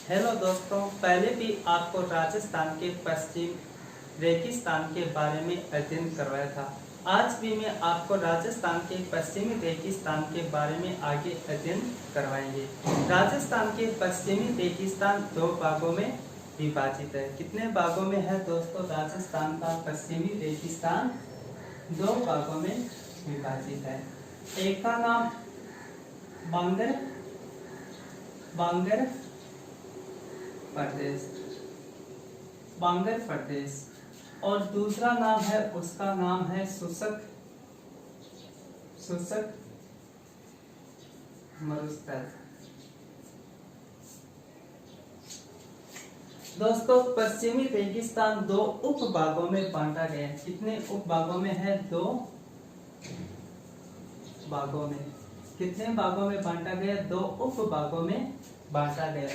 Hello दोस्तों, पहले भी आपको राजस्थान के पश्चिम रेगिस्तान के बारे में अध्ययन करवाया था। आज भी मैं आपको राजस्थान के पश्चिमी रेगिस्तान के बारे में आगे अध्ययन करवाएंगे। राजस्थान के पश्चिमी रेगिस्तान दो भागों में विभाजित है। कितने भागों में है दोस्तों? राजस्थान का पश्चिमी रेगिस्तान दो भागों में विभाजित है। एक का नाम बांगर प्रदेश और दूसरा नाम है, उसका नाम है शुष्क मरुस्थल। दोस्तों, पश्चिमी रेगिस्तान दो उप भागों में बांटा गया है। कितने उप भागों में है? दो भागों में। कितने भागों में बांटा गया? दो उप भागों में बांटा गया।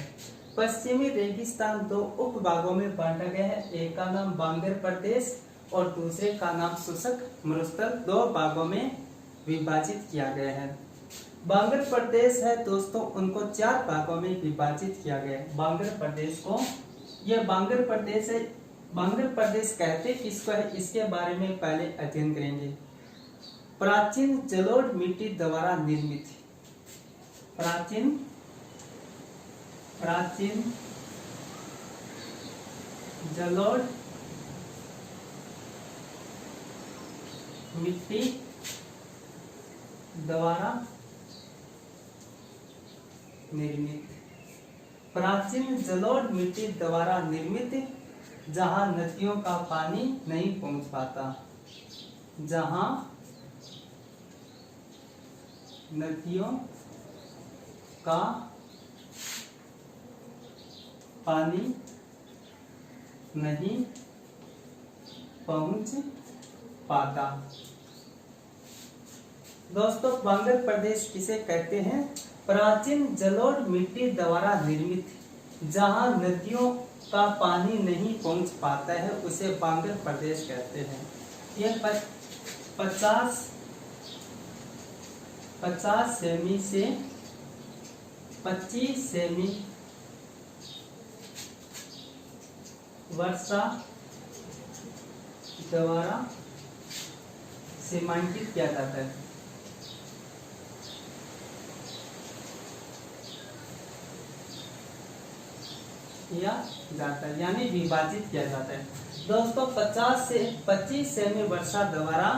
पश्चिमी रेगिस्तान दो उप भागों में बांटा गया है। एक का नाम बांगर प्रदेश और दूसरे का नाम शुष्क मरुस्थल। दो भागों में विभाजित किया गया है। बांगर प्रदेश है दोस्तों, उनको चार भागों में विभाजित किया गया है। बांगर प्रदेश को, यह बांगर प्रदेश है। बांगर प्रदेश कहते किसको है, इसके बारे में पहले अध्ययन करेंगे। प्राचीन जलोढ़ मिट्टी द्वारा निर्मित। प्राचीन जलोढ़ मिट्टी द्वारा निर्मित। प्राचीन जलोढ़ मिट्टी द्वारा निर्मित, जहां नदियों का पानी नहीं पहुंच पाता। जहां नदियों का पानी नहीं पहुंच पाता। दोस्तों, बांगर प्रदेश किसे कहते हैं? प्राचीन जलोढ़ मिट्टी द्वारा निर्मित, जहां नदियों का पानी नहीं पहुंच पाता है, उसे बांगर प्रदेश कहते हैं। यह 50 सेमी से 25 सेमी वर्षा द्वारा सीमांकित किया जाता है। यानी विभाजित किया जाता है। दोस्तों, 50 से 25 सेमी वर्षा द्वारा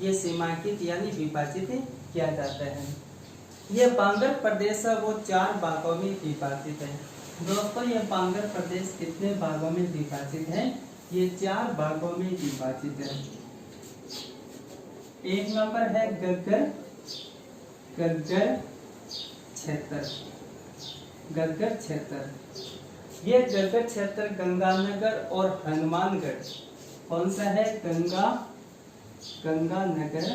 ये सीमांकित यानी विभाजित किया जाता है। ये बांगर प्रदेश है, वो चार भागों में विभाजित है। दोस्तों, ये बांगर प्रदेश कितने भागों में विभाजित है? ये चार भागों में विभाजित है। एक नंबर है गग्गर क्षेत्र। ये गग्गर क्षेत्र गंगानगर और हनुमानगढ़। कौन सा है? गंगानगर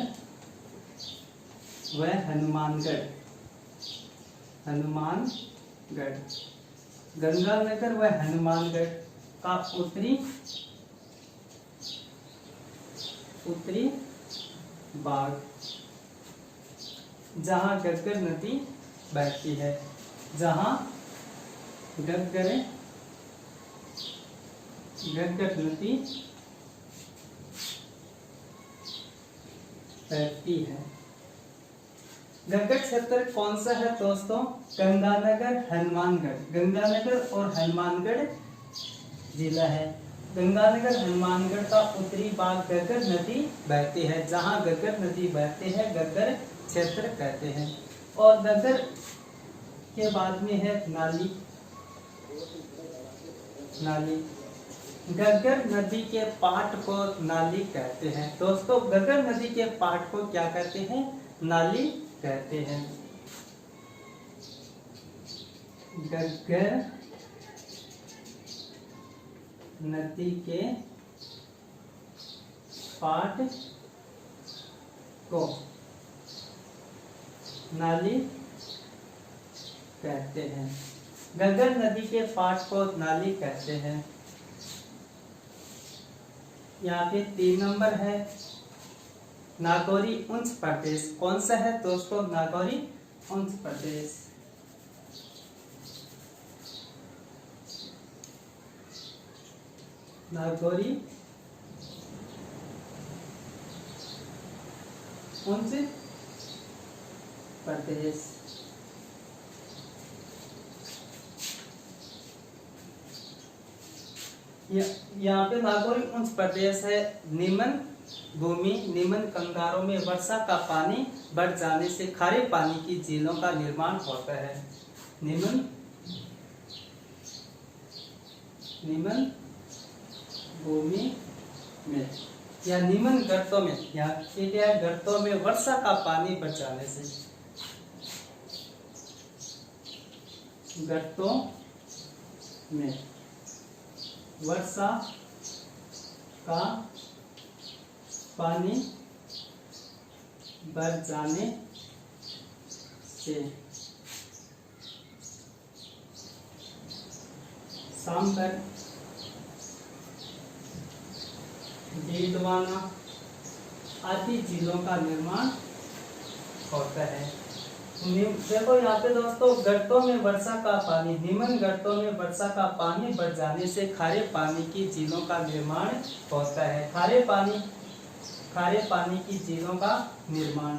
व हनुमानगढ़। गंगानगर व हनुमानगढ़ का उत्तरी भाग, जहां गग्गर नदी बहती है। जहां गग्गर नदी बहती है। गग्गर क्षेत्र कौन सा है दोस्तों? गंगानगर और हनुमानगढ़ जिला है। गंगानगर हनुमानगढ़ का उत्तरी भाग गग्गर नदी बहती है। जहां गग्गर नदी बहती है, गग्गर क्षेत्र कहते हैं। और गग्गर के बाद में है नाली। गग्गर नदी के पाट को नाली कहते हैं। दोस्तों, गग्गर नदी के पाट को क्या कहते हैं? नाली कहते हैं। गग्गर नदी के पाट को नाली कहते हैं। गग्गर नदी के पाट को नाली कहते हैं। यहाँ पे 3 नंबर है नागौरी उच्च प्रदेश। कौन सा है दोस्तों? नागौरी उच्च प्रदेश। नागौरी उच्च प्रदेश। यहाँ पे नागौरी उच्च प्रदेश है। निम्न भूमि, निम्न कंगारों में वर्षा का पानी बढ़ जाने से खारे पानी की झीलों का निर्माण होता है। निम्न भूमि में या निम्न गर्तों में, यहाँ क्या है, गर्तों में वर्षा का पानी बढ़ जाने से, गर्तों में वर्षा का पानी बढ़ जाने से सांबर, डीडवाना आदि झीलों का निर्माण होता है। देखो यहाँ पे दोस्तों, गर्तों में वर्षा का पानी, निम्न गर्तों में वर्षा का पानी बढ़ जाने से खारे पानी की झीलों का निर्माण होता है। खारे पानी की झीलों का निर्माण,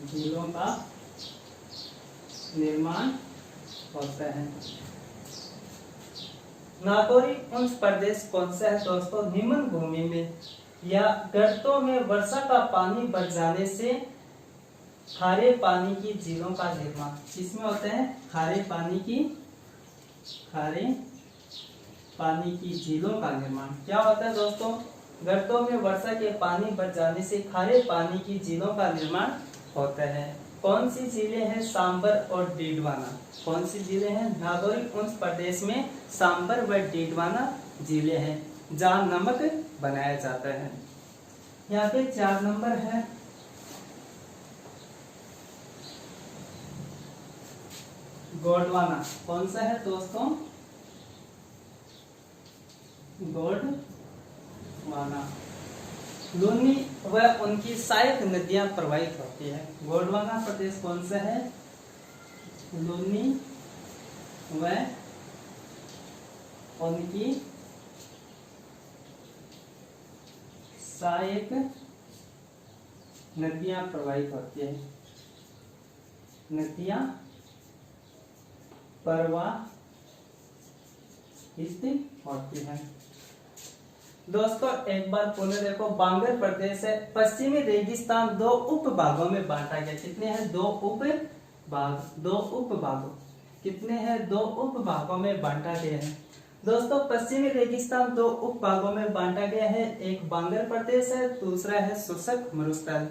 झीलों का निर्माण होता है। नागौरी उच्च प्रदेश कौन सा है दोस्तों? निम्न भूमि में या गर्तों में वर्षा का पानी बढ़ जाने से खारे पानी की झीलों का निर्माण, इसमें होते हैं खारे पानी की झीलों का निर्माण। क्या होता है दोस्तों? गर्तों में वर्षा के पानी बढ़ जाने से खारे पानी की झीलों का निर्माण होता है। कौन सी झीलें हैं? सांबर और डीडवाना। कौन सी झीलें हैं? नागौरी उच्च प्रदेश में सांबर व डीडवाना झीलें हैं, जहाँ नमक बनाया जाता है। यहाँ पे 4 नंबर है गोंडवाना। कौन सा है दोस्तों? गोंडवाना। लूनी व उनकी सहायक नदियां प्रवाहित होती है। गोंडवाना प्रदेश कौन सा है? लूनी व उनकी सहायक नदियां प्रवाहित होती है। नदियां प्रवाहित होती है। दोस्तों एक बार पुनः देखो, बांगर प्रदेश है। पश्चिमी रेगिस्तान 2 उप भागों में बांटा गया। कितने हैं? 2 उप भागों। कितने हैं? 2 उप भागों में बांटा गया है। दोस्तों पश्चिमी रेगिस्तान 2 उप भागों में बांटा गया है। एक बांगर प्रदेश है, दूसरा है शुष्क मरुस्थल।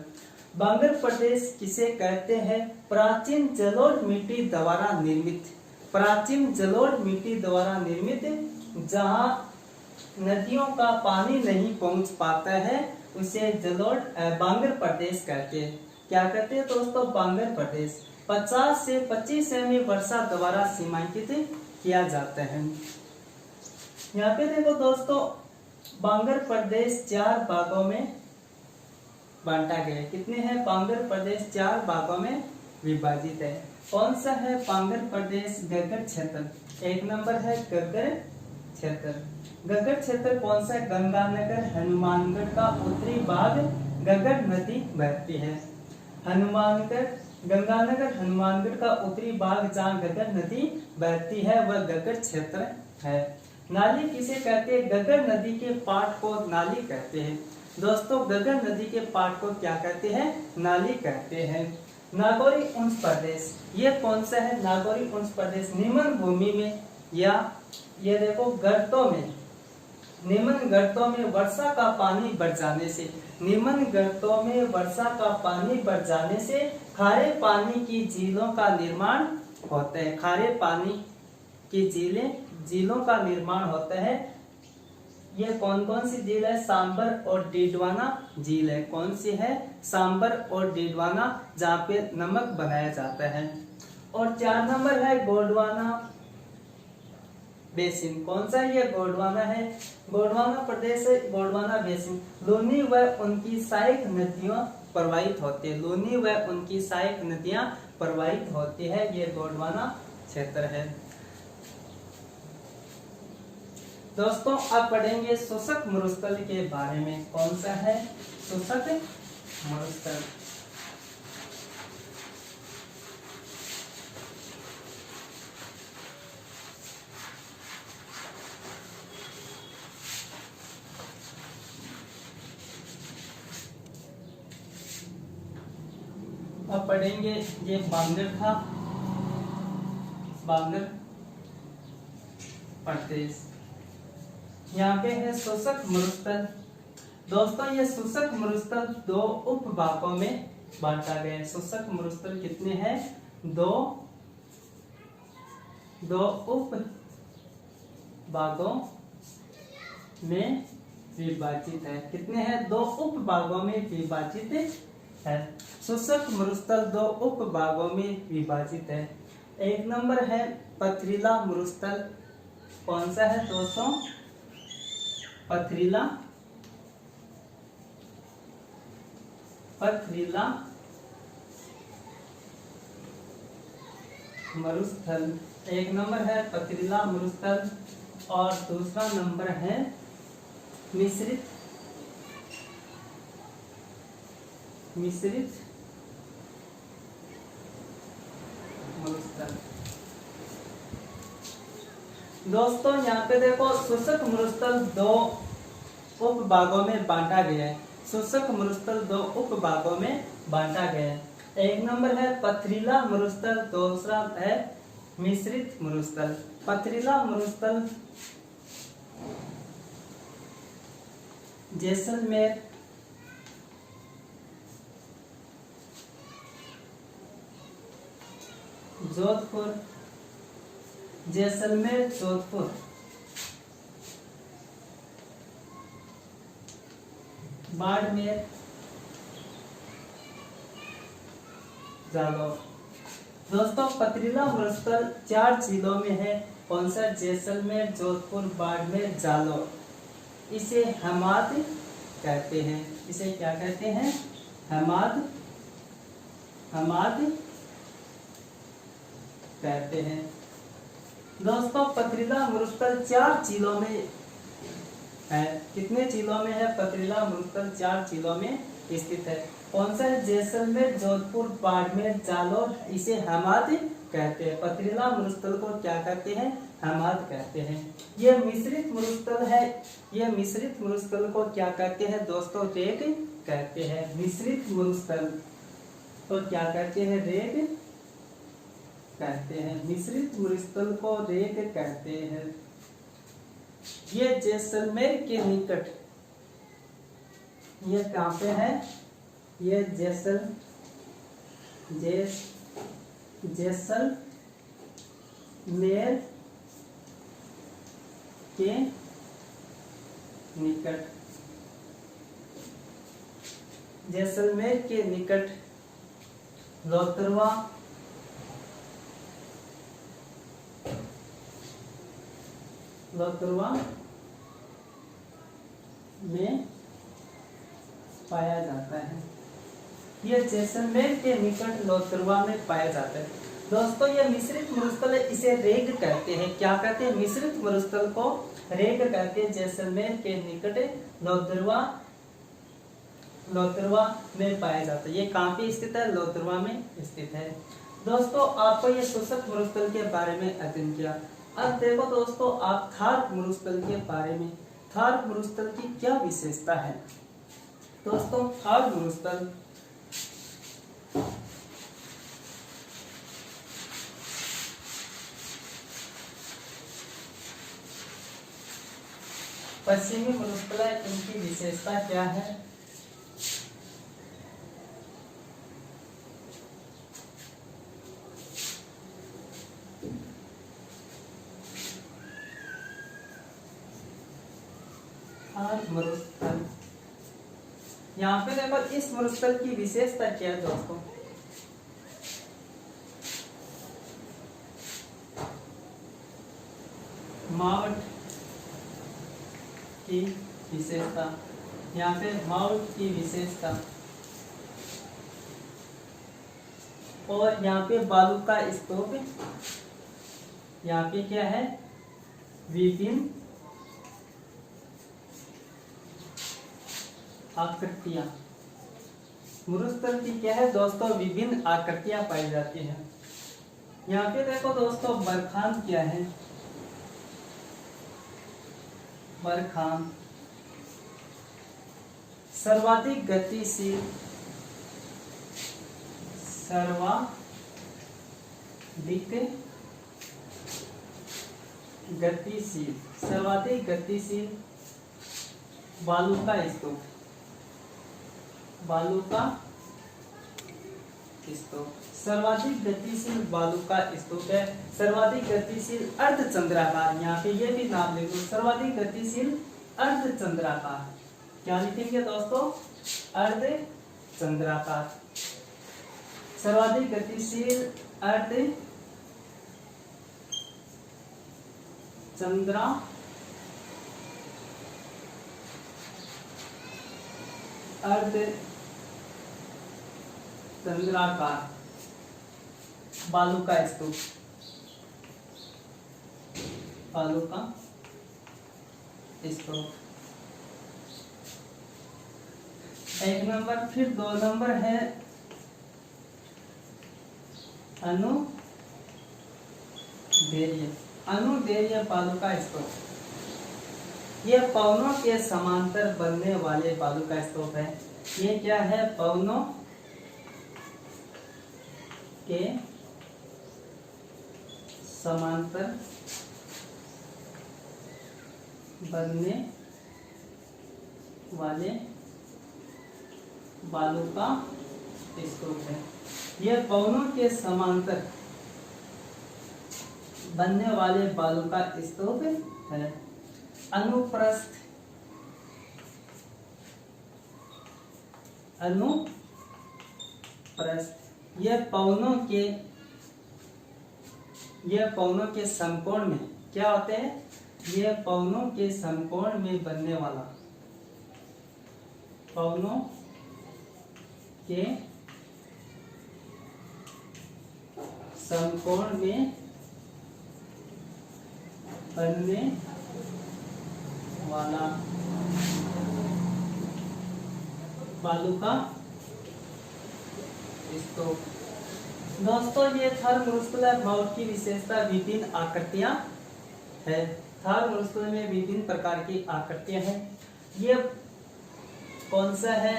बांगर प्रदेश किसे कहते हैं? प्राचीन जलोढ़ मिट्टी द्वारा निर्मित, प्राचीन जलोढ़ मिट्टी द्वारा निर्मित, जहां नदियों का पानी नहीं पहुंच पाता है, उसे जलोढ़ बांगर प्रदेश कहते हैं। क्या कहते हैं दोस्तों? बांगर प्रदेश। 50 से 25 सेमी वर्षा द्वारा सीमांकित किया जाता है। यहाँ पे देखो दोस्तों, बांगर प्रदेश 4 भागों में बांटा गया है। कितने हैं? बांगर प्रदेश 4 भागों में विभाजित है। कौन सा है बांगर प्रदेश? गगड़ क्षेत्र। 1 नंबर है गगड़ क्षेत्र। गगड़ क्षेत्र कौन सा है? गंगानगर हनुमानगढ़ का उत्तरी भाग, गगड़ नदी बहती है। गंगानगर हनुमानगढ़ का उत्तरी भाग, जहाँ गगड़ नदी बहती है, वह गगड़ क्षेत्र है। नाली किसे कहते हैं? गगड़ नदी के पाट को नाली कहते हैं। दोस्तों गगड़ नदी के पाट को क्या कहते हैं? नाली कहते हैं। नागौरी उच्च प्रदेश, ये कौन सा है? नागौरी उच्च प्रदेश निम्न भूमि में या ये देखो गर्तों में, निम्न गर्तों में वर्षा का पानी बढ़ जाने से, निम्न गर्तों में वर्षा का पानी बढ़ जाने से खारे पानी की झीलों का निर्माण होता है। खारे पानी की झीलों का निर्माण होता है। ये कौन कौन सी झील है? सांबर और डीडवाना झील है। कौन सी है? सांबर और डीडवाना, जहाँ पे नमक बनाया जाता है। और 4 नंबर है गोंडवाना बेसिन। कौन सा? ये गोंडवाना है। गोंडवाना प्रदेश है, गोंडवाना बेसिन। लूनी व उनकी सहायक नदियां प्रवाहित होती है। लूनी व उनकी सहायक नदियां प्रवाहित होती है। ये गोंडवाना क्षेत्र है। दोस्तों अब पढ़ेंगे शोषक मरुस्थल के बारे में। कौन सा है शोषक मरुस्थल? अब पढ़ेंगे ये बांगर था, बांगर प्रदेश। यहाँ पे है शोषक मरुस्थल। दोस्तों ये शोषक मरुस्थल दो उप भागों में बांटा गया है। शोषक मरुस्थल कितने हैं? दो उप भागों में विभाजित है। कितने हैं? दो उप भागों में विभाजित है। शोषक मरुस्थल दो उप भागों में विभाजित है। एक नंबर है पथरीला मरुस्थल। कौन सा है दोस्तों? पथरीला मरुस्थल। एक नंबर है पथरीला मरुस्थल और दूसरा नंबर है मिश्रित मरुस्थल। दोस्तों यहाँ पे देखो शोषक मरुस्थल दो उप भागों में बांटा गया है। शोषक मरुस्थल दो उप भागों में बांटा गया है। एक नंबर है पथरीला मरुस्थल, दूसरा है मिश्रित मरुस्थल। पथरीला मरुस्थल जैसलमेर, जोधपुर, जैसलमेर, जोधपुर, बाड़मेर, जालौर। दोस्तों पथरीला मरुस्थल 4 जिलों में है। कौन सा? जैसलमेर, जोधपुर, बाड़मेर, जालौर। इसे हमाद कहते हैं। इसे क्या कहते हैं? हमाद कहते हैं। दोस्तों पथरीला मरुस्थल 4 जिलों में है। कितने जिलों में है? पथरीला मरुस्थल 4 जिलों में स्थित है। कौन सा है? जैसलमेर, जोधपुर, बाड़मेर, जालौर। इसे हमाद कहते हैं। पथरीला मरुस्थल को क्या कहते हैं? हमाद कहते हैं। ये मिश्रित मरुस्थल है। ये मिश्रित मरुस्थल को क्या कहते हैं दोस्तों? रेत कहते हैं। मिश्रित मरुस्थल को क्या कहते हैं? रेत कहते हैं। मिश्रित मरुस्थल को रेत कहते हैं। ये जैसलमेर के निकट, ये कहाँ पे है? ये जैसलमेर के निकट, जैसलमेर के निकट लोथरवा, में पाया जाता है। यह जैसलमेर के निकट लोथरवा में पाया जाता है। दोस्तों ये मिश्रित मरुस्थल है। इसे रेग कहते हैं। क्या कहते हैं? मिश्रित मरुस्थल को रेग कहते हैं। जैसलमेर के निकट लोथरवा में पाया जाता है। ये कहाँ पे स्थित है? लोथरवा में स्थित है। दोस्तों आपको ये शोषक मरुस्थल के बारे में अध्ययन किया। अब देखो दोस्तों आप थार मरुस्थल के बारे में। थार मरुस्थल की क्या विशेषता है? दोस्तों थार मरुस्थल पश्चिमी मरुस्थल है। इनकी विशेषता क्या है? मरुस्थल, यहाँ पे देखो इस मरुस्थल की विशेषता क्या है दोस्तों? माउंट की विशेषता, यहाँ पे माउंट की विशेषता, और यहाँ पे बालू का स्तूप, यहाँ पे क्या है? विभिन्न आकृतियां। मरुस्थल की क्या है दोस्तों, विभिन्न आकृतियां पाई जाती हैं। यहाँ पे देखो दोस्तों, बरखान क्या है, बरखान सर्वाधिक गतिशील, सर्वाधिक गतिशील बालू का स्तूप, सर्वाधिक गतिशील बालू का स्तूप है। सर्वाधिक गतिशील अर्धचंद्राकार, यहाँ पे ये भी नाम लिखो, सर्वाधिक गतिशील अर्धचंद्राकार। क्या लिखेंगे दोस्तों, अर्धचंद्राकार, सर्वाधिक गतिशील अर्धचंद्राकार बालू का स्तूप, एक नंबर। फिर 2 नंबर है अनुदैर्घ्य बालू का स्तूप। यह पवनों के समांतर बनने वाले बालू का स्तूप है। ये क्या है, पवनों के समांतर बनने वाले बालू का स्तूप है। यह पवनों के समांतर बनने वाले बालू का स्तूप है। अनुप्रस्थ यह पवनों के समकोण में क्या होते हैं, यह पवनों के समकोण में बनने वाला, पवनों के समकोण में बनने वाला बालू का स्तूप। दोस्तों, ये थर मरुस्थलीय भाव की विशेषता विभिन्न आकृतियां है। थर मरुस्थल में विभिन्न प्रकार की आकृतियां हैं। ये कौन सा है,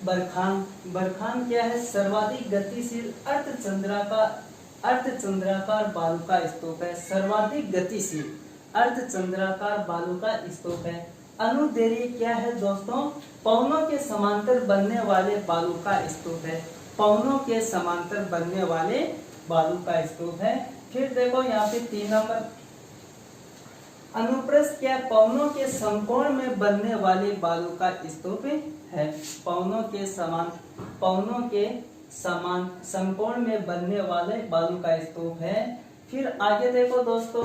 बरखान क्या है, सर्वाधिक गतिशील अर्धचंद्राकार बालू का स्तूप है। सर्वाधिक गतिशील अर्धचंद्राकार बालू का स्तूप है। अनुदैर्घ्य क्या है दोस्तों, पवनों के समांतर बनने वाले बालू का स्तूप है। पवनों के समांतर बनने वाले बालू का स्तूप है। फिर देखो यहाँ पे 3 नंबर, अनुप्रस्थ क्या, पवनों के समकोण में बनने वाले बालू का स्तूप है। पवनों के समकोण में बनने वाले बालू का स्तूप है। फिर आगे देखो दोस्तों,